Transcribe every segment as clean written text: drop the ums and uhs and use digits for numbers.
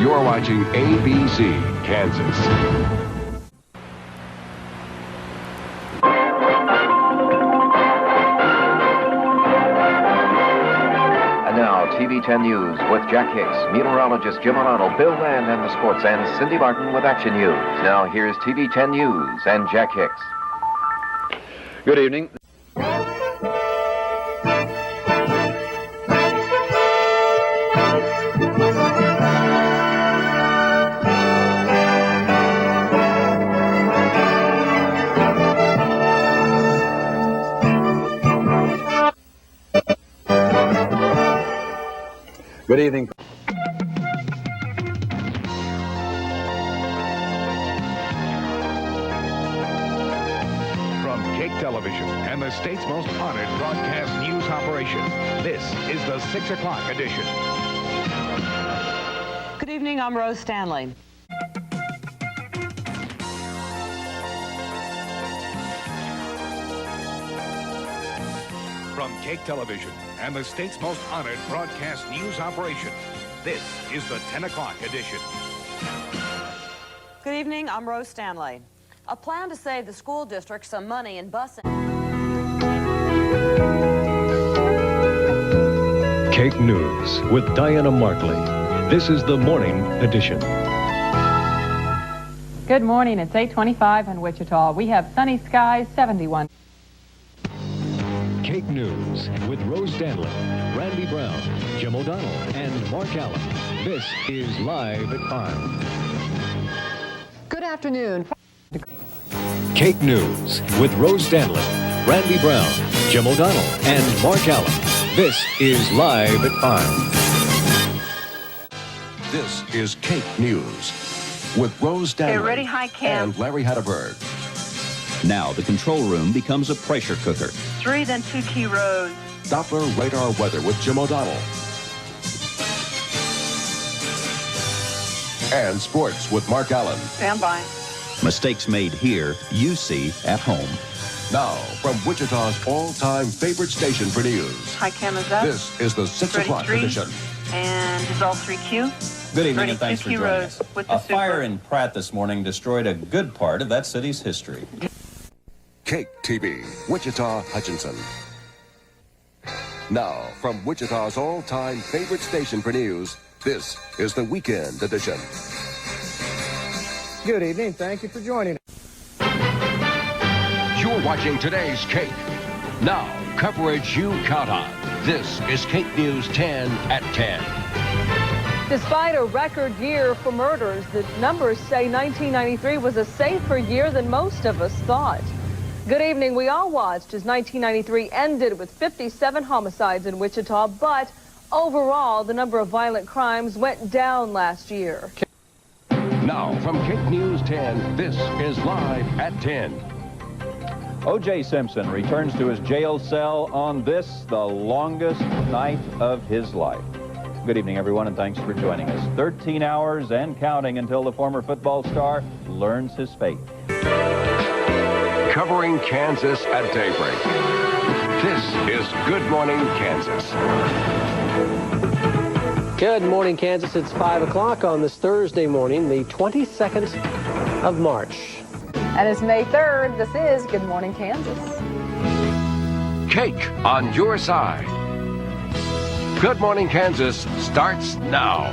You're watching ABC Kansas. And now, TV 10 News with Jack Hicks, meteorologist Jim O'Donnell, Bill Land and the sports, and Cindy Martin with Action News. Now, here's TV 10 News and Jack Hicks. Good evening. Good evening. From KAKE Television and the state's most honored broadcast news operation, this is the 6 o'clock edition. Good evening, I'm Rose Stanley. From KAKE Television and the state's most honored broadcast news operation, this is the 10 o'clock edition. Good evening, I'm Rose Stanley. A plan to save the school district some money in busing. KAKE News with Diana Markley. This is the morning edition. Good morning. It's 8:25 in Wichita. We have sunny skies, 71. KAKE News with Rose Danley, Randy Brown, Jim O'Donnell, and Mark Allen. This is Live at 5. Good afternoon. KAKE News with Rose Danley, Randy Brown, Jim O'Donnell, and Mark Allen. This is Live at 5. This is KAKE News with Rose Stanley ready, high cam. and Larry Hatterberg. Now the control room becomes a pressure cooker. 3, then 2 key rows. Doppler radar weather with Jim O'Donnell. And sports with Mark Allen. Stand by. Mistakes made here, you see at home. Now, from Wichita's all-time favorite station for news, High cam is up. this is the 6 Ready, o'clock 3. edition. And is all 3Q? Good evening Ready, and thanks 2 for key joining rows us. with the A fire super. in Pratt this morning destroyed a good part of that city's history. KAKE-TV, Wichita, Hutchinson. Now, from Wichita's all-time favorite station for news, this is the weekend edition. Good evening. Thank you for joining us. You're watching today's KAKE. Now, coverage you count on. This is KAKE News 10 at 10. Despite a record year for murders, the numbers say 1993 was a safer year than most of us thought. Good evening. We all watched as 1993 ended with 57 homicides in Wichita, but overall, the number of violent crimes went down last year. Now, from KAKE News 10, this is Live at 10. O.J. Simpson returns to his jail cell on this, the longest night of his life. Good evening, everyone, and thanks for joining us. 13 hours and counting until the former football star learns his fate. Covering Kansas at daybreak. This is Good Morning Kansas. Good morning, Kansas. It's 5 o'clock on this Thursday morning, the 22nd of March. And it's May 3rd. This is Good Morning Kansas. KAKE on your side. Good Morning Kansas starts now.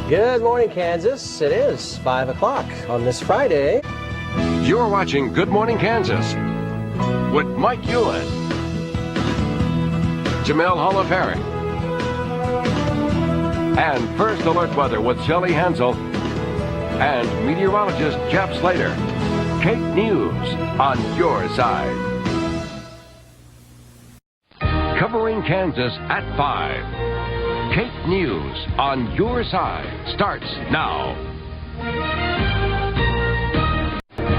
Good morning, Kansas. It is 5 o'clock on this Friday. You're watching Good Morning Kansas with Mike Ewan, Jamel Holoferrick, and First Alert Weather with Shelley Hansel and meteorologist Jeff Slater. KAKE News on your side. Covering Kansas at 5. KAKE News on your side starts now.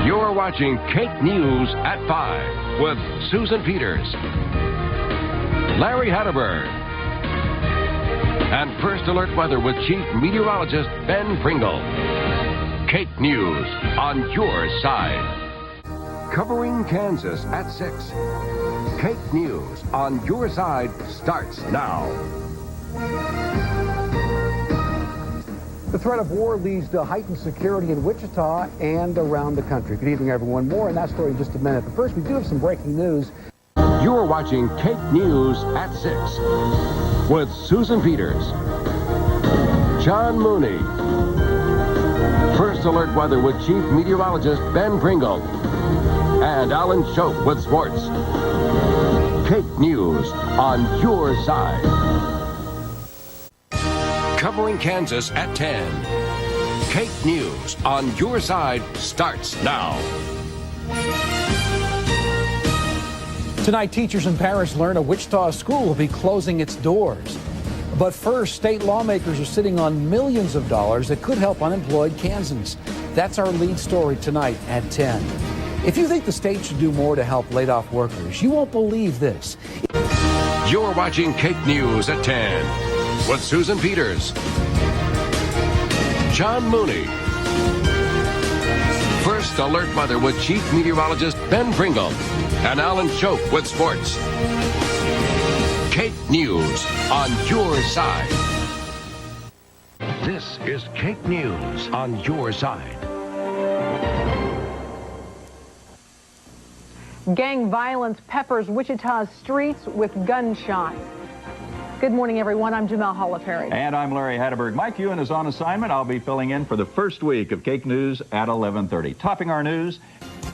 You're watching KAKE News at 5 with Susan Peters, Larry Hatterberg, and First Alert Weather with Chief Meteorologist Ben Pringle. KAKE News on your side. Covering Kansas at 6. KAKE News on your side starts now. The threat of war leads to heightened security in Wichita and around the country. Good evening, everyone. More on that story in just a minute. But first, we do have some breaking news. You're watching KAKE News at 6 with Susan Peters, John Mooney, First Alert Weather with Chief Meteorologist Ben Pringle, and Alan Shope with sports. KAKE News on your side. Covering Kansas at 10. KAKE News on your side starts now. Tonight, teachers and parents learn a Wichita school will be closing its doors. But first, state lawmakers are sitting on millions of dollars that could help unemployed Kansans. That's our lead story tonight at 10. If you think the state should do more to help laid-off workers, you won't believe this. You're watching KAKE News at 10 with Susan Peters, John Mooney, First Alert Weather with Chief Meteorologist Ben Pringle, and Alan Shope with sports. KAKE News on your side. This is KAKE News on your side. Gang violence peppers Wichita's streets with gunshots. Good morning, everyone. I'm Jamel Holliperry. And I'm Larry Hatterberg. Mike Ewan is on assignment. I'll be filling in for the first week of KAKE News at 11:30. Topping our news.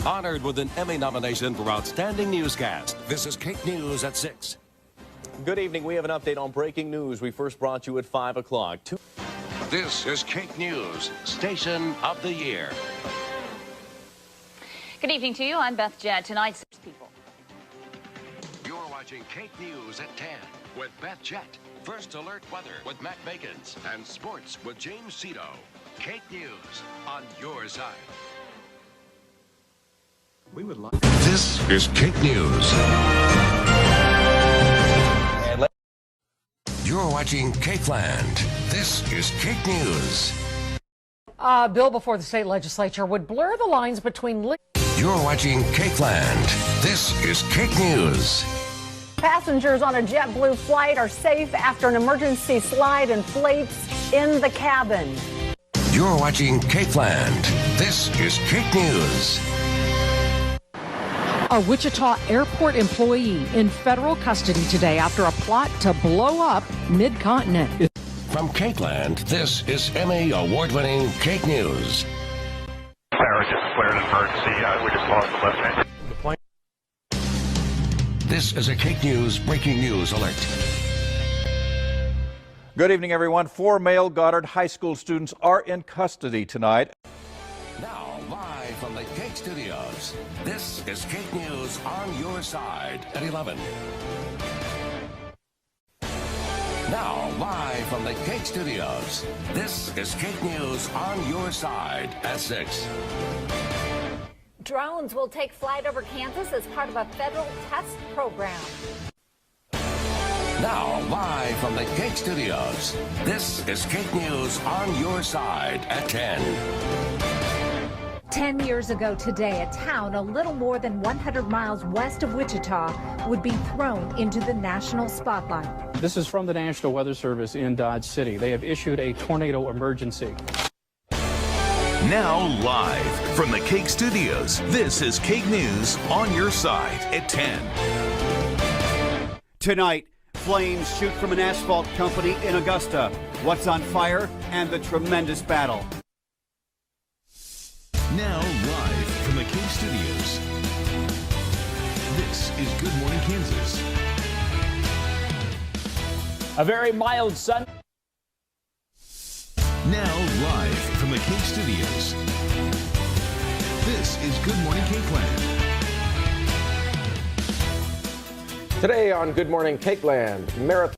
Honored with an Emmy nomination for Outstanding Newscast. This is KAKE News at 6. Good evening. We have an update on breaking news we first brought you at 5 o'clock. This is KAKE News, Station of the Year. Good evening to you. I'm Beth Jett. Tonight's people. You're watching KAKE News at 10 with Beth Jett, First Alert Weather with Matt Bacons, and Sports with James Cito. KAKE News on your side. This is KAKE News. You're watching KAKEland. This is KAKE News. A bill before the state legislature would blur the lines between... You're watching KAKEland. This is KAKE News. Passengers on a JetBlue flight are safe after an emergency slide inflates in the cabin. You're watching KAKEland. This is KAKE News. A Wichita airport employee in federal custody today after a plot to blow up mid-continent. From KAKEland, this is Emmy award-winning KAKE News. Sarah just declared an emergency. We just lost the lieutenant. This is a KAKE News breaking news alert. Good evening, everyone. 4 male Goddard High School students are in custody tonight. Now, live from the KAKE Studios, this is KAKE News on your side at 11. Now, live from the KAKE Studios, this is KAKE News on your side at 6. Drones will take flight over Kansas as part of a federal test program. Now, live from the KAKE Studios, this is KAKE News on your side at 10. 10 years ago today, a town a little more than 100 miles west of Wichita would be thrown into the national spotlight. This is from the National Weather Service in Dodge City. They have issued a tornado emergency. Now live from the KAKE Studios, this is KAKE News on your side at 10. Tonight, flames shoot from an asphalt company in Augusta. What's on fire and the tremendous battle. Now live from the KAKE Studios, this is Good Morning Kansas. A very mild sun. Now live from the KAKE Studios, this is Good Morning KAKEland. Today on Good Morning KAKEland, Marathon.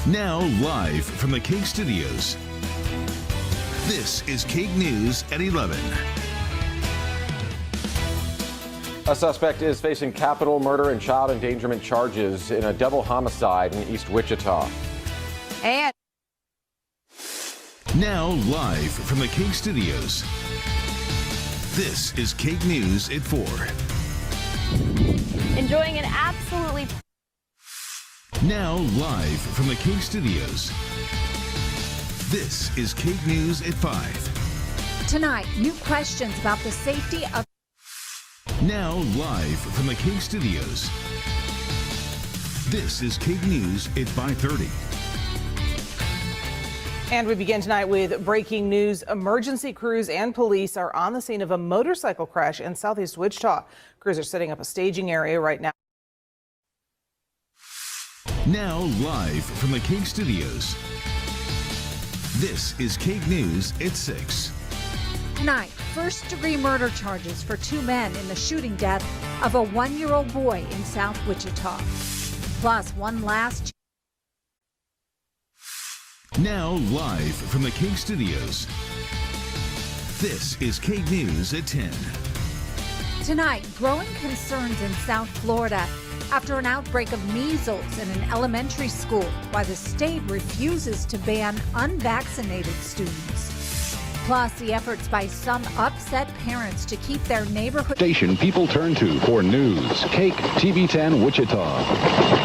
Now live from the KAKE Studios, this is KAKE News at 11. A suspect is facing capital murder and child endangerment charges in a double homicide in East Wichita. And now live from the KAKE Studios, this is KAKE News at 4. Enjoying an absolutely... Now live from the KAKE Studios, This is KAKE News at 5. Tonight, new questions about the safety of... Now live from the KAKE studios. This is KAKE News at 5:30. And we begin tonight with breaking news. Emergency crews and police are on the scene of a motorcycle crash in southeast Wichita. Crews are setting up a staging area right now. Now live from the KAKE studios. This is KAKE News at 6. Tonight, first-degree murder charges for two men in the shooting death of a 1-year-old boy in South Wichita. Plus, one last... Now live from the KAKE studios. This is KAKE News at 10. Tonight, growing concerns in South Florida after an outbreak of measles in an elementary school, while the state refuses to ban unvaccinated students. Plus, the efforts by some upset parents to keep their neighborhood station people turn to for news. KAKE TV 10 Wichita.